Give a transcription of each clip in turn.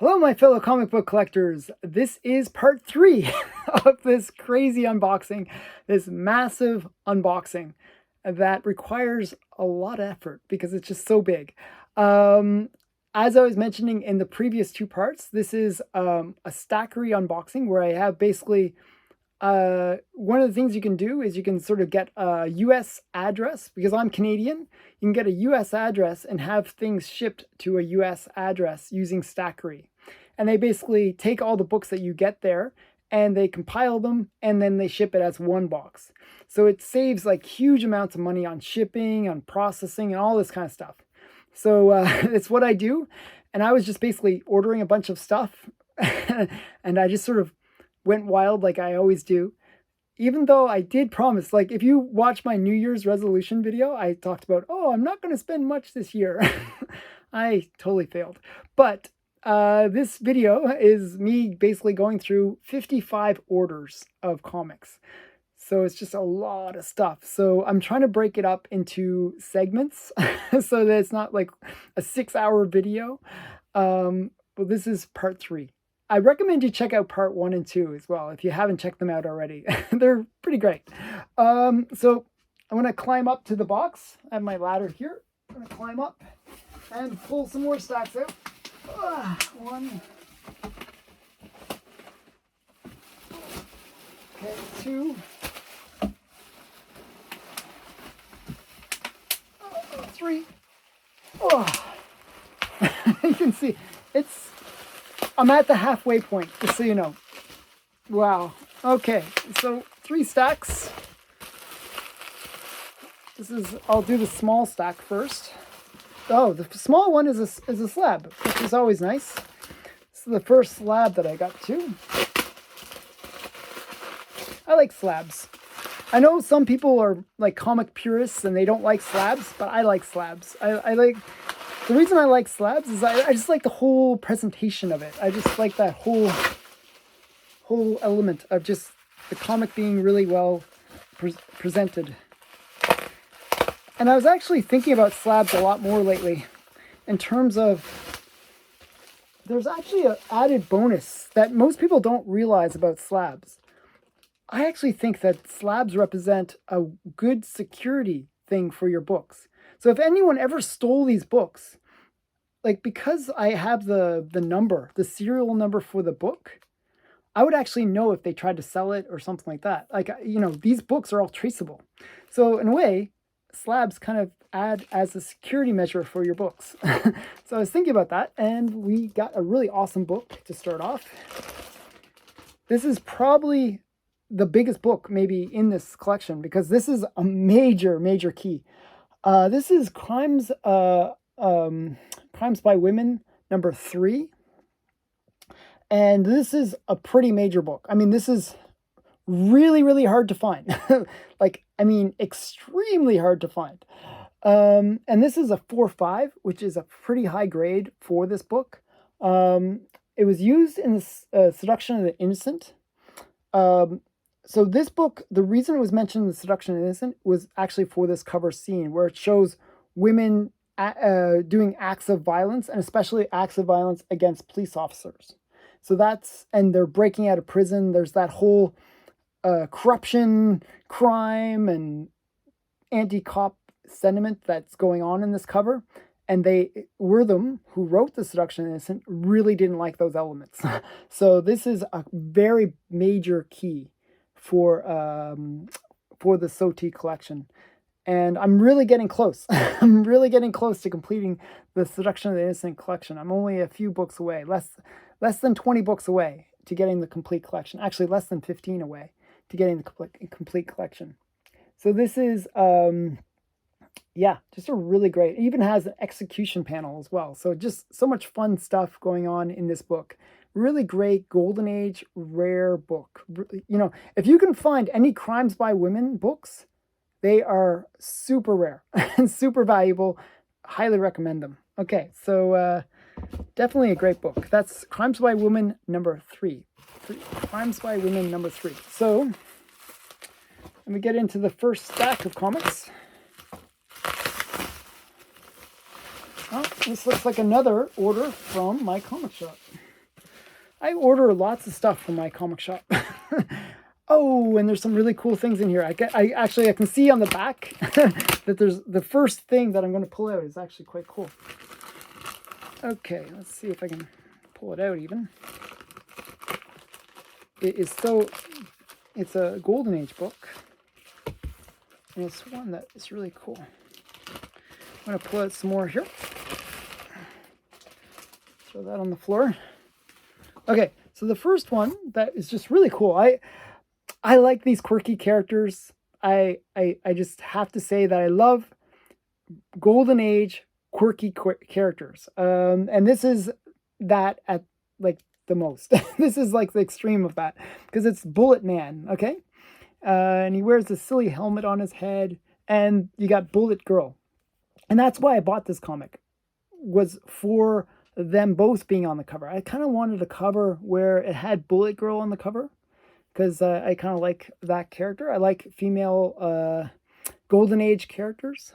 Hello, my fellow comic book collectors. This is part 3 of this crazy unboxing, this massive unboxing that requires a lot of effort because it's just so big. As I was mentioning in the previous 2 parts, this is a stackery unboxing where I have basically one of the things you can do is you can sort of get a US address. Because I'm Canadian, you can get a US address and have things shipped to a US address using stackery. And they basically take all the books that you get there and they compile them and then they ship it as one box. So it saves like huge amounts of money on shipping, on processing, and all this kind of stuff. So it's what I do. And I was just basically ordering a bunch of stuff and I just sort of went wild like I always do. Even though I did promise, like if you watch my New Year's resolution video, I talked about, oh, I'm not going to spend much this year. I totally failed. But this video is me basically going through 55 orders of comics. So it's just a lot of stuff. So I'm trying to break it up into segments so that it's not like a 6-hour video. Well, this is part 3. I recommend you check out part 1 and 2 as well if you haven't checked them out already. They're pretty great. So I'm going to climb up to the box. I have my ladder here. I'm going to climb up and pull some more stacks out. 1. Okay, 2. 3. Oh. You can see I'm at the halfway point, just so you know. Wow. Okay, so 3 stacks. I'll do the small stack first. Oh, the small one is a slab, which is always nice. This is the first slab that I got too. I like slabs. I know some people are like comic purists and they don't like slabs, but I like slabs. The reason I like slabs is I just like the whole presentation of it. I just like that whole element of just the comic being really well presented. And I was actually thinking about slabs a lot more lately in terms of there's actually an added bonus that most people don't realize about slabs. I actually think that slabs represent a good security thing for your books. So if anyone ever stole these books, like because I have the number, the serial number for the book, I would actually know if they tried to sell it or something like that. Like, you know, these books are all traceable. So in a way, slabs kind of add as a security measure for your books. So I was thinking about that, and we got a really awesome book to start off. This is probably the biggest book maybe in this collection because this is a major key. This is Crimes by Women number 3. And this is a pretty major book. I mean, this is really hard to find. Extremely hard to find. And this is a 4.5, which is a pretty high grade for this book. It was used in the Seduction of the Innocent. So this book, the reason it was mentioned in The Seduction of the Innocent was actually for this cover scene where it shows women doing acts of violence, and especially acts of violence against police officers. So and they're breaking out of prison. There's that whole corruption, crime, and anti-cop sentiment that's going on in this cover. And them who wrote The Seduction of the Innocent really didn't like those elements. So this is a very major key for the SOTI collection. And I'm really getting close. I'm really getting close to completing the Seduction of the Innocent collection. I'm only a few books away, less than 20 books away to getting the complete collection. Actually, less than 15 away to getting the complete collection. So this is, just a really great, it even has an execution panel as well. So just so much fun stuff going on in this book. Really great golden age rare book. You know, if you can find any Crimes by Women books, they are super rare and super valuable. Highly recommend them. Okay, so definitely a great book. That's Crimes by Women number 3. Crimes by Women number 3. So let me get into the first stack of comics. Oh, this looks like another order from my comic shop. I order lots of stuff from my comic shop. Oh, and there's some really cool things in here. I can see on the back that there's the first thing that I'm going to pull out is actually quite cool. Okay, let's see if I can pull it out even. It's a Golden Age book, and it's one that is really cool. I'm going to pull out some more here. Throw that on the floor. Okay, so the first one that is just really cool. I like these quirky characters. I just have to say that I love Golden Age quirky characters. And this is that at like the most. This is like the extreme of that because it's Bulletman, okay? And he wears this silly helmet on his head, and you got Bullet Girl. And that's why I bought this comic, was for them both being on the cover. I kind of wanted a cover where it had Bullet Girl on the cover because I kind of like that character. I like female Golden Age characters.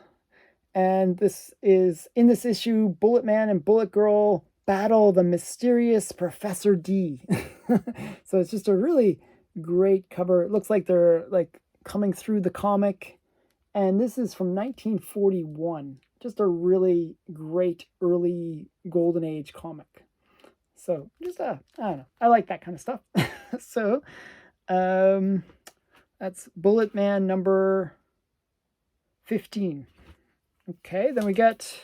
And this is, in this issue, Bulletman and Bullet Girl battle the mysterious Professor D. So it's just a really great cover. It looks like they're like coming through the comic. And this is from 1941. Just a really great early Golden Age comic. So just I don't know. I like that kind of stuff. So that's Bulletman number 15. Okay, then we get,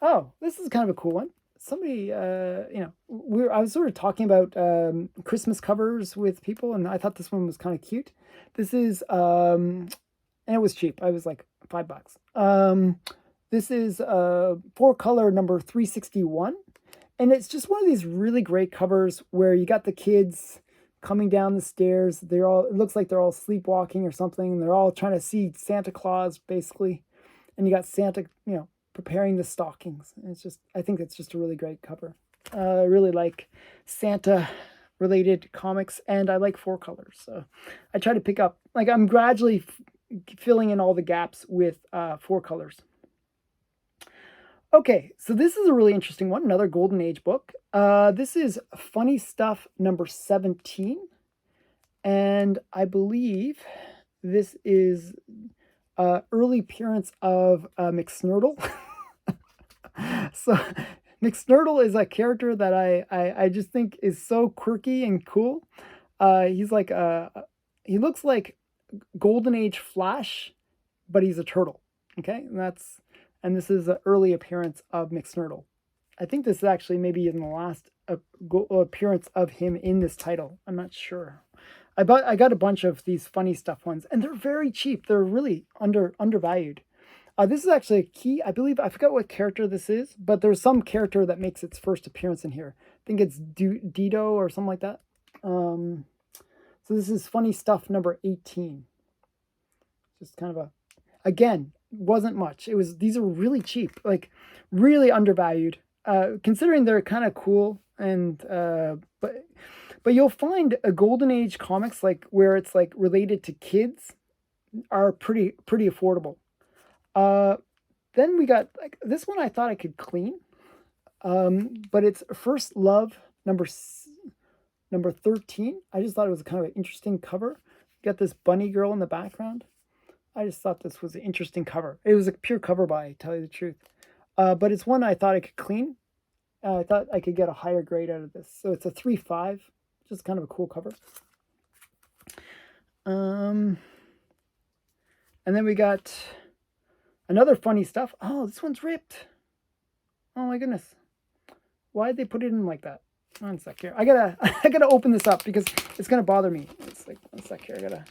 oh, this is kind of a cool one. Somebody, I was sort of talking about Christmas covers with people, and I thought this one was kind of cute. This is, and it was cheap. I was like $5. This is 4-color number 361, and it's just one of these really great covers where you got the kids coming down the stairs. It looks like they're all sleepwalking or something, and they're all trying to see Santa Claus, basically. And you got Santa, preparing the stockings. And I think it's just a really great cover. I really like Santa-related comics, and I like 4 colors. So I try to pick up, like I'm gradually filling in all the gaps with 4 colors. Okay, so this is a really interesting one, another Golden Age book. This is Funny Stuff number 17. And I believe this is early appearance of McSnurtle. So McSnurtle is a character that I just think is so quirky and cool. He's like he looks like Golden Age Flash, but he's a turtle. Okay, and this is an early appearance of McSnurtle. I think this is actually maybe in the last appearance of him in this title. I'm not sure. I got a bunch of these Funny Stuff ones, and they're very cheap. They're really undervalued. This is actually a key. I believe, I forgot what character this is, but there's some character that makes its first appearance in here. I think it's Dido or something like that. So this is Funny Stuff number 18. Just kind of again, wasn't much. These are really cheap, like really undervalued, considering they're kind of cool, and but you'll find a Golden Age comics like where it's like related to kids are pretty affordable. Then we got like this one I thought I could clean, but it's First Love number 13. I just thought it was kind of an interesting cover. You got this bunny girl in the background. I just thought this was an interesting cover. It was a pure cover buy, to tell you the truth. But it's one I thought I could clean. I thought I could get a higher grade out of this. So it's a 3.5. Just kind of a cool cover. And then we got another Funny Stuff. Oh, this one's ripped. Oh my goodness. Why did they put it in like that? One sec here. I gotta open this up because it's gonna bother me. It's like, one sec here.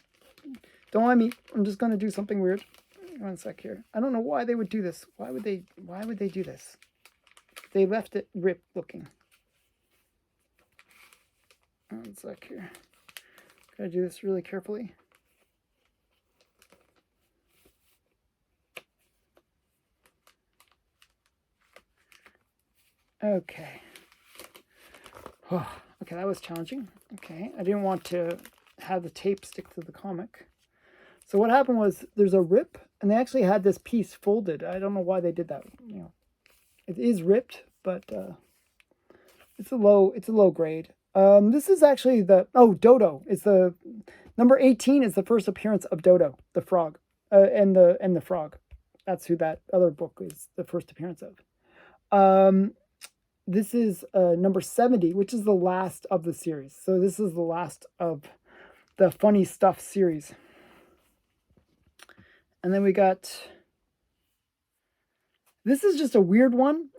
Don't mind me. I'm just gonna do something weird. One sec here. I don't know why they would do this. Why would they do this? They left it ripped looking. One sec here. Gotta do this really carefully. Okay. Oh, okay, that was challenging. Okay, I didn't want to have the tape stick to the comic. So what happened was there's a rip, and they actually had this piece folded. I don't know why they did that. It is ripped, but It's a low grade. This is actually Dodo. It's the number 18 is the first appearance of Dodo, the frog, and the frog. That's who that other book is the first appearance of. This is number 70, which is the last of the series. So this is the last of the funny stuff series. And then we got, this is just a weird one.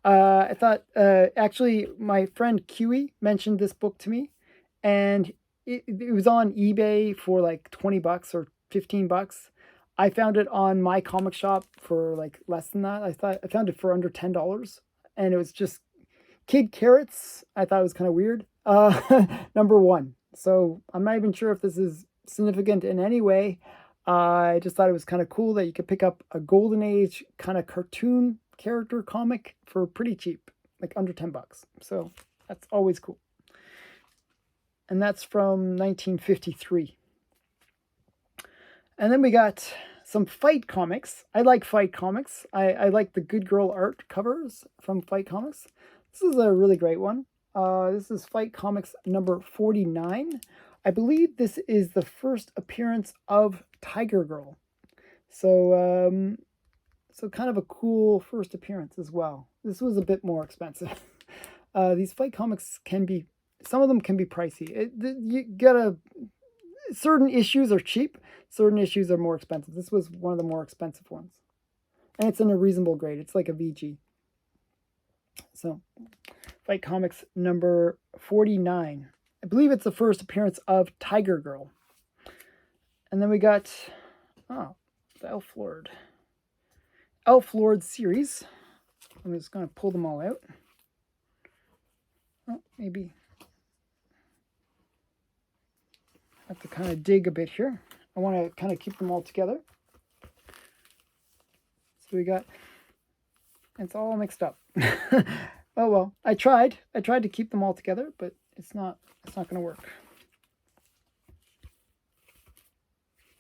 I thought, actually, my friend Kiwi mentioned this book to me, and it was on eBay for like 20 bucks or 15 bucks. I found it on my comic shop for like less than that. I found it for under $10, and it was just Kid Carrots. I thought it was kind of weird. Number 1. So I'm not even sure if this is significant in any way. I just thought it was kind of cool that you could pick up a Golden Age kind of cartoon character comic for pretty cheap, like under 10 bucks. So that's always cool. And that's from 1953. And then we got some Fight comics. I like Fight comics. I like the Good Girl art covers from Fight Comics. This is a really great one. This is Fight Comics number 49. I believe this is the first appearance of Tiger Girl. So, so kind of a cool first appearance as well. This was a bit more expensive. These Fight comics can be, some of them can be pricey. You gotta, certain issues are cheap, certain issues are more expensive. This was one of the more expensive ones. And it's in a reasonable grade. It's like a VG. So, Fight Comics number 49. I believe it's the first appearance of Tiger Girl. And then we got, the Elf Lord series. I'm just going to pull them all out. Oh, maybe I have to kind of dig a bit here. I want to kind of keep them all together. So we got, it's all mixed up. Oh well, I tried to keep them all together, but it's not going to work.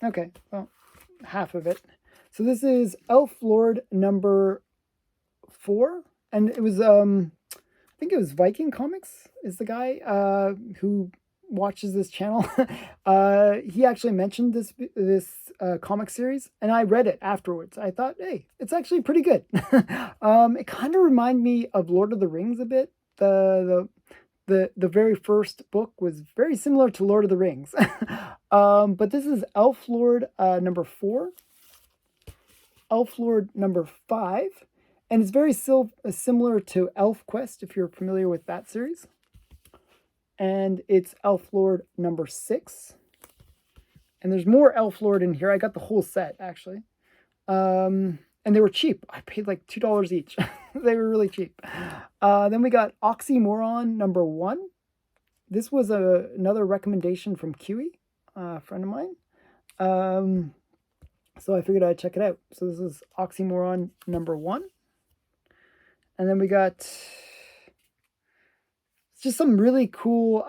Okay, well, half of it. So this is Elf Lord number 4, and it was I think it was Viking Comics is the guy who watches this channel. He actually mentioned this comic series, and I read it afterwards. I thought, hey, it's actually pretty good. It kind of reminded me of Lord of the Rings a bit. The very first book was very similar to Lord of the Rings. But this is Elf Lord number 4, Elf Lord number 5, and it's very similar to Elf Quest, if you're familiar with that series. And it's Elf Lord number 6. And there's more Elf Lord in here. I got the whole set, actually. And they were cheap. I paid like $2 each. They were really cheap. Then we got Oxymoron number 1. This was another recommendation from Kiwi, a friend of mine. So I figured I'd check it out. So this is Oxymoron number 1. And then we got just some really cool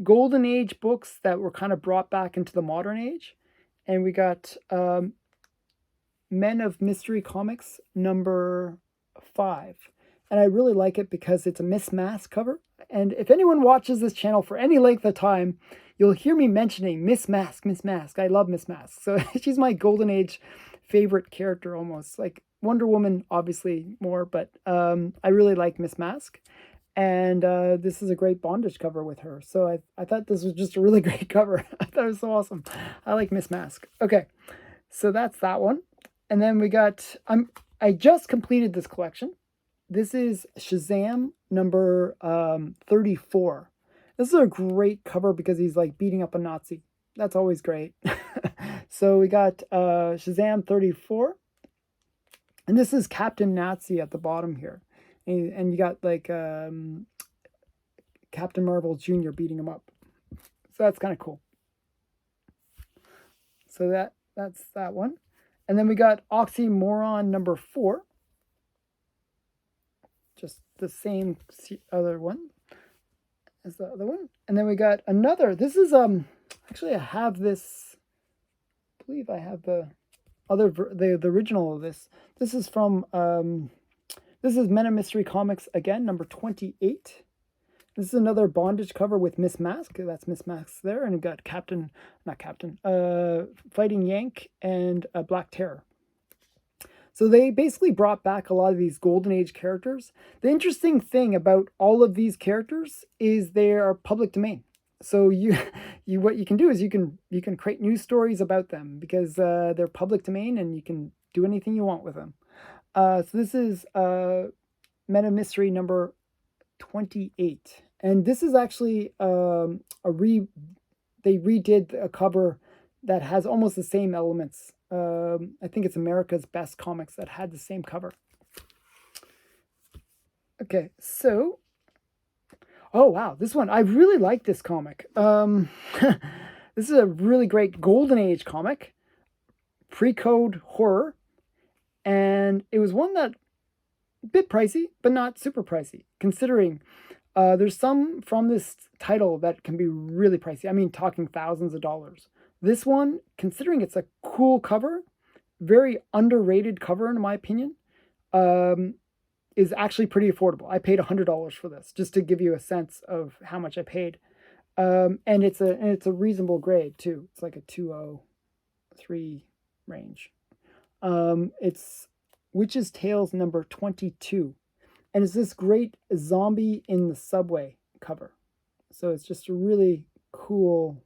Golden Age books that were kind of brought back into the modern age. And we got Men of Mystery Comics number 5. And I really like it because it's a Miss Mask cover. And if anyone watches this channel for any length of time, you'll hear me mentioning Miss Mask, Miss Mask. I love Miss Mask. So she's my Golden Age favorite character almost. Like Wonder Woman, obviously more, but I really like Miss Mask. And this is a great bondage cover with her. So I thought this was just a really great cover. I thought it was so awesome. I like Miss Mask. Okay, so that's that one. And then we got, I just completed this collection. This is Shazam number 34. This is a great cover because he's like beating up a Nazi. That's always great. So we got Shazam 34. And this is Captain Nazi at the bottom here. And you got like Captain Marvel Jr. beating him up. So that's kind of cool. So that's that one. And then we got Oxymoron number 4. Just the same other one as the other one. And then we got another. This is actually I have this. I believe I have the other the original of this. This is from This is Men of Mystery Comics again, number 28. This is another bondage cover with Miss Mask. That's Miss Mask there. And we've got Fighting Yank and Black Terror. So they basically brought back a lot of these Golden Age characters. The interesting thing about all of these characters is they are public domain. So what you can do is you can create news stories about them because they're public domain and you can do anything you want with them. So this is Men of Mystery number 28, and this is actually they redid a cover that has almost the same elements. I think it's America's Best Comics that had the same cover. Okay, so oh wow, this one, I really like this comic. This is a really great Golden Age comic, pre-code horror, and it was one that a bit pricey, but not super pricey, considering there's some from this title that can be really pricey. I mean, talking thousands of dollars. This one, considering it's a cool cover, very underrated cover in my opinion, is actually pretty affordable. I paid $100 for this, just to give you a sense of how much I paid. And it's a reasonable grade too. It's like a 203 range. It's Witch's Tales number 22. And it's this great zombie in the subway cover. So it's just a really cool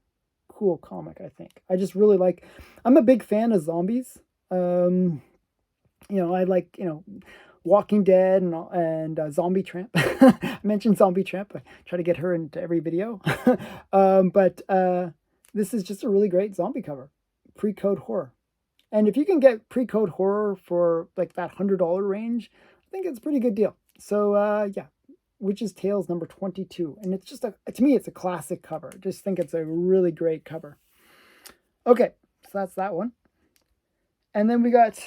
comic, I think. I just really like, I'm a big fan of zombies. I like, Walking Dead and Zombie Tramp. I mentioned Zombie Tramp. I try to get her into every video. But this is just a really great zombie cover. Pre-code horror. And if you can get pre-code horror for like that $100 range, I think it's a pretty good deal. So yeah, Witch's Tales number 22. And it's just to me, it's a classic cover. I just think it's a really great cover. Okay, so that's that one. And then we got,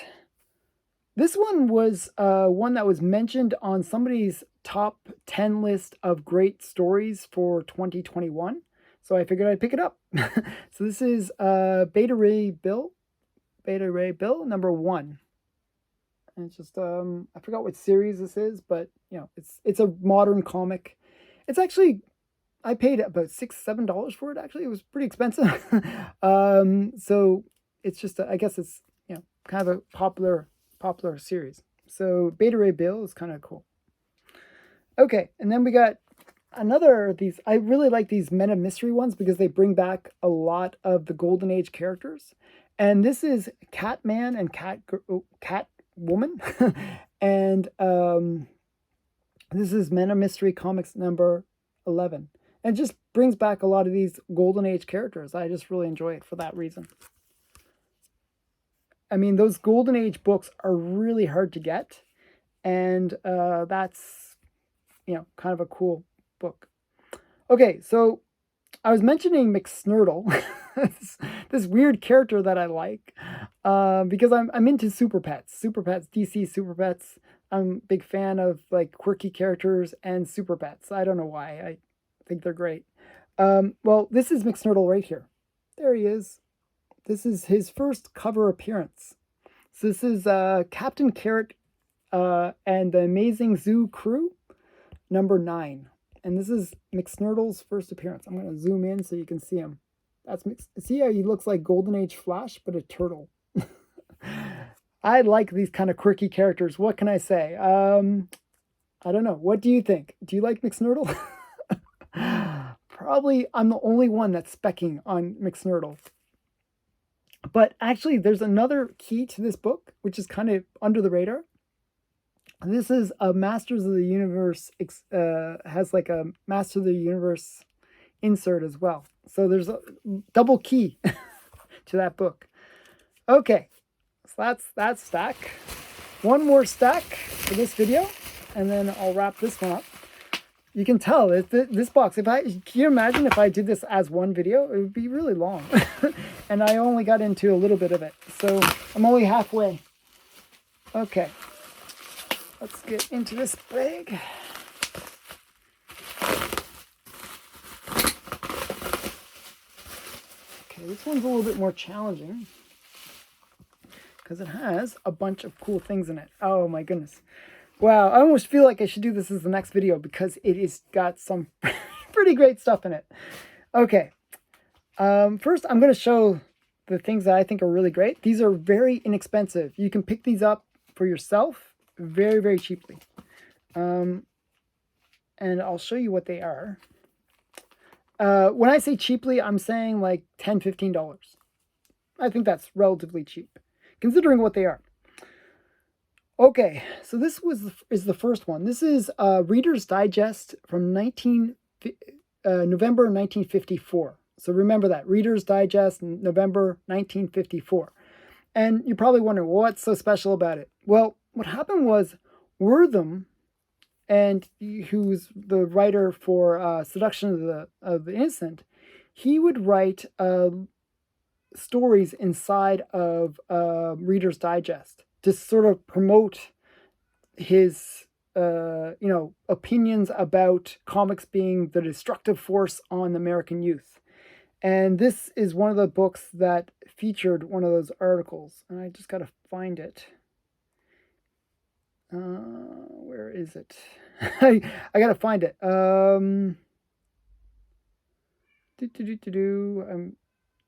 this one was one that was mentioned on somebody's top 10 list of great stories for 2021. So I figured I'd pick it up. So this is Beta Ray Bill number 1. And it's just I forgot what series this is, but it's a modern comic. It's actually, I paid about $6-7 for it. Actually, it was pretty expensive. So it's just I guess it's kind of a popular series. So Beta Ray Bill is kind of cool. Okay, and then we got another of these. I really like these Men of Mystery ones because they bring back a lot of the Golden Age characters. And this is Catman and Catwoman. And this is Men of Mystery Comics number 11. And it just brings back a lot of these Golden Age characters. I just really enjoy it for that reason. I mean, those Golden Age books are really hard to get. And that's, kind of a cool book. Okay, so I was mentioning McSnurtle, this weird character that I like, because I'm into Super Pets, DC Super Pets. I'm a big fan of like quirky characters and Super Pets. I don't know why. I think they're great. Well, this is McSnurtle right here. There he is. This is his first cover appearance. So this is Captain Carrot and the Amazing Zoo Crew, number 9. And this is McSnurtle's first appearance. I'm going to zoom in so you can see him. See how he looks like Golden Age Flash, but a turtle. I like these kind of quirky characters. What can I say? I don't know. What do you think? Do you like McSnurtle? Probably I'm the only one that's specking on McSnurtle. But actually, there's another key to this book, which is kind of under the radar. This is a Masters of the Universe, has like a Master of the Universe insert as well. So there's a double key to that book. Okay, so that's stack. One more stack for this video, and then I'll wrap this one up. You can tell that this box, can you imagine if I did this as one video? It would be really long. And I only got into a little bit of it. So I'm only halfway. Okay. Let's get into this bag. Okay, this one's a little bit more challenging because it has a bunch of cool things in it. Oh my goodness. Wow, I almost feel like I should do this as the next video because it has got some pretty great stuff in it. Okay, first I'm going to show the things that I think are really great. These are very inexpensive. You can pick these up for yourself very, very cheaply. And I'll show you what they are. When I say cheaply, I'm saying like $10, $15. I think that's relatively cheap, considering what they are. Okay, so this is the first one. This is Reader's Digest from November 1954. So remember that, Reader's Digest, November 1954. And you're probably wondering, what's so special about it? Well, what happened was Wortham, and who's the writer for Seduction of the Innocent, he would write stories inside of Reader's Digest to sort of promote his opinions about comics being the destructive force on American youth. And this is one of the books that featured one of those articles. And I just got to find it. Where is it? I got to find it.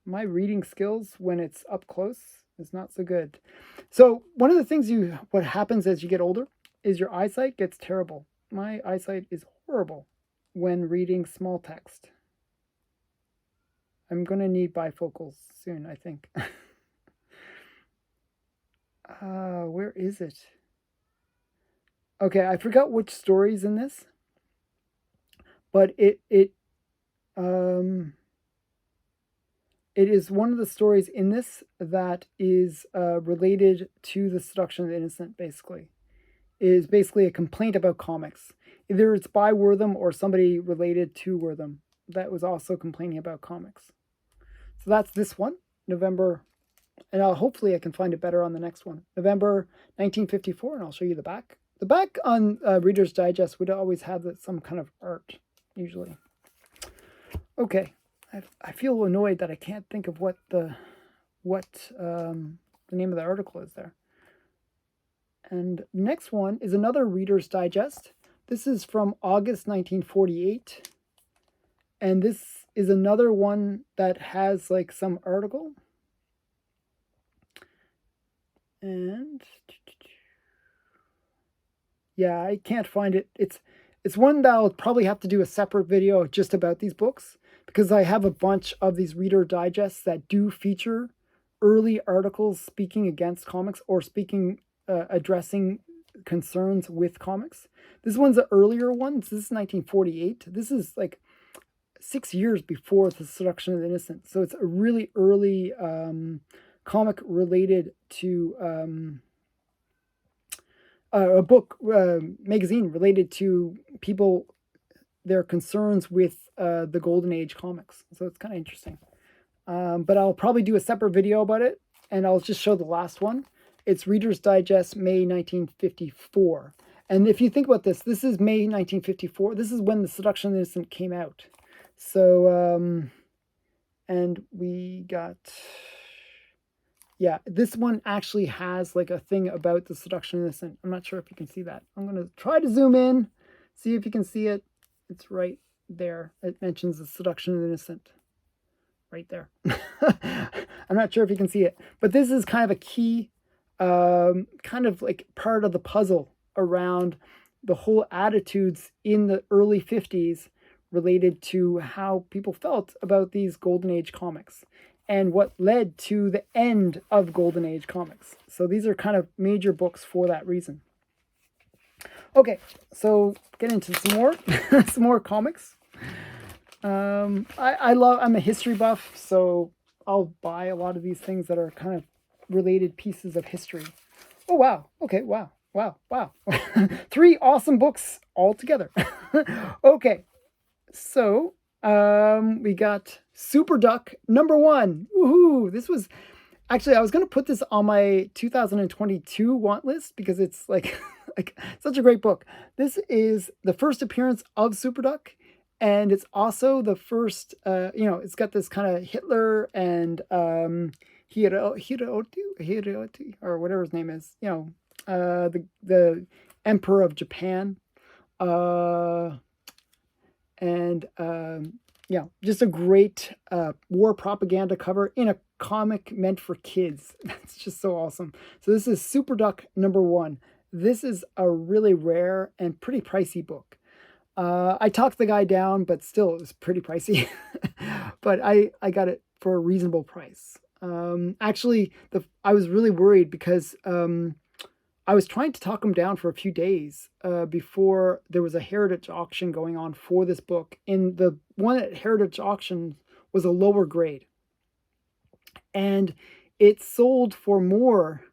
My reading skills when it's up close is not so good. So one of the things what happens as you get older is your eyesight gets terrible. My eyesight is horrible when reading small text. I'm going to need bifocals soon, I think. Where is it? Okay, I forgot which story's in this, but it is one of the stories in this that is related to the Seduction of the Innocent, basically. It is basically a complaint about comics. Either it's by Wortham or somebody related to Wortham that was also complaining about comics. So that's this one, November, and hopefully I can find it better on the next one. November 1954, and I'll show you the back. The back on Reader's Digest would always have some kind of art, usually. Okay. I feel annoyed that I can't think of what the name of the article is there. And next one is another Reader's Digest. This is from August 1948. And this is another one that has like some article. And yeah, I can't find it. It's one that I'll probably have to do a separate video just about these books, because I have a bunch of these Reader Digests that do feature early articles speaking against comics or addressing concerns with comics. This one's an earlier one. This is 1948. This is like 6 years before the Seduction of the Innocent. So it's a really early comic related to a book, magazine related to people, their concerns with the Golden Age comics. So it's kind of interesting. But I'll probably do a separate video about it, and I'll just show the last one. It's Reader's Digest, May 1954. And if you think about this, this is May 1954. This is when the Seduction of the Innocent came out. So, and we got... Yeah, this one actually has like a thing about the Seduction of the Innocent. I'm not sure if you can see that. I'm going to try to zoom in, see if you can see it. It's right there. It mentions the Seduction of the Innocent. Right there. I'm not sure if you can see it. But this is kind of a key, kind of like part of the puzzle around the whole attitudes in the early 50s related to how people felt about these Golden Age comics, and what led to the end of Golden Age comics. So these are kind of major books for that reason. Okay, so get into some more, some more comics. I'm a history buff, so I'll buy a lot of these things that are kind of related pieces of history. Oh, wow. Okay, wow. 3 awesome books all together. Okay, so we got Super Duck #1. Woohoo! This was actually, I was going to put this on my 2022 want list because it's like such a great book. This is the first appearance of Super Duck, and it's also the first. It's got this kind of Hitler and Hiroto or whatever his name is. The Emperor of Japan. And yeah, just a great war propaganda cover in a comic meant for kids. That's just so awesome. So this is Super Duck #1. This is a really rare and pretty pricey book. I talked the guy down, but still it was pretty pricey. But I got it for a reasonable price. Actually, I was really worried because I was trying to talk him down for a few days before there was a Heritage auction going on for this book. And the one at Heritage auction was a lower grade. And it sold for more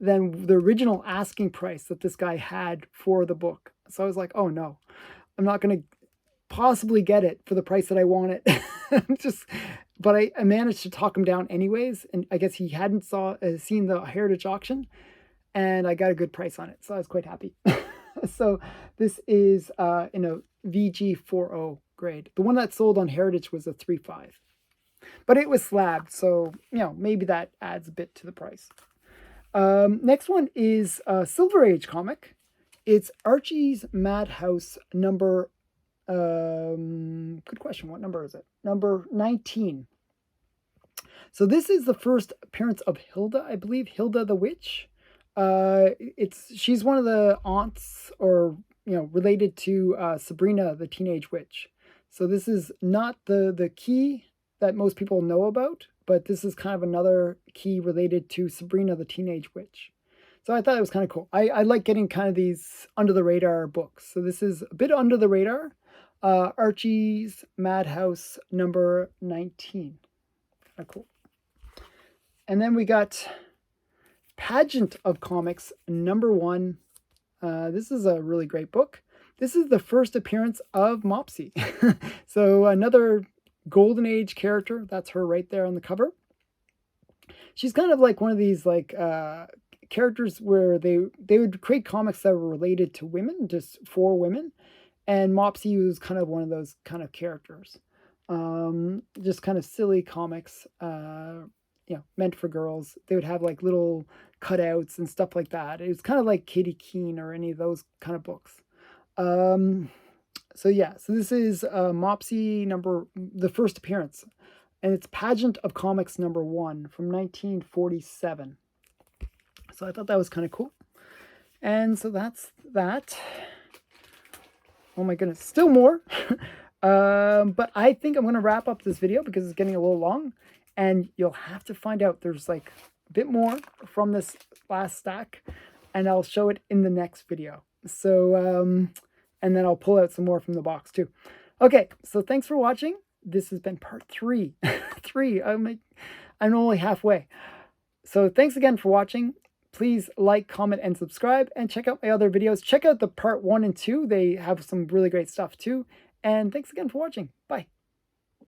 than the original asking price that this guy had for the book. So I was like, oh no, I'm not going to possibly get it for the price that I want it. But I managed to talk him down anyways. And I guess he hadn't seen the Heritage auction. And I got a good price on it, so I was quite happy. So this is in a VG40 grade. The one that sold on Heritage was a 3.5. But it was slabbed, so, maybe that adds a bit to the price. Next one is a Silver Age comic. It's Archie's Madhouse number... good question, what number is it? Number 19. So this is the first appearance of Hilda, I believe, Hilda the Witch. She's one of the aunts, or related to Sabrina the Teenage Witch. So this is not the key that most people know about, but this is kind of another key related to Sabrina the Teenage Witch. So I thought it was kind of cool. I like getting kind of these under the radar books. So this is a bit under the radar. Archie's Madhouse number 19. Kind of cool. And then we got Pageant of Comics #1. This is a really great book. This is the first appearance of Mopsy. So another Golden Age character. That's her right there on the cover. She's kind of like one of these characters where they would create comics that were related to women, just for women. And Mopsy was kind of one of those kind of characters. Just kind of silly comics. Meant for girls. They would have like little cutouts and stuff like that. It was kind of like Katie Keene or any of those kind of books. So this is Mopsy the first appearance, and it's Pageant of Comics #1 from 1947. So I thought that was kind of cool. And so that's that. Oh my goodness, still more. But I think I'm going to wrap up this video because it's getting a little long. And you'll have to find out there's like a bit more from this last stack, and I'll show it in the next video. So, and then I'll pull out some more from the box too. Okay, so thanks for watching. This has been part 3. I'm only halfway. So thanks again for watching. Please like, comment, and subscribe, and check out my other videos. Check out the part 1 and 2. They have some really great stuff too. And thanks again for watching. Bye.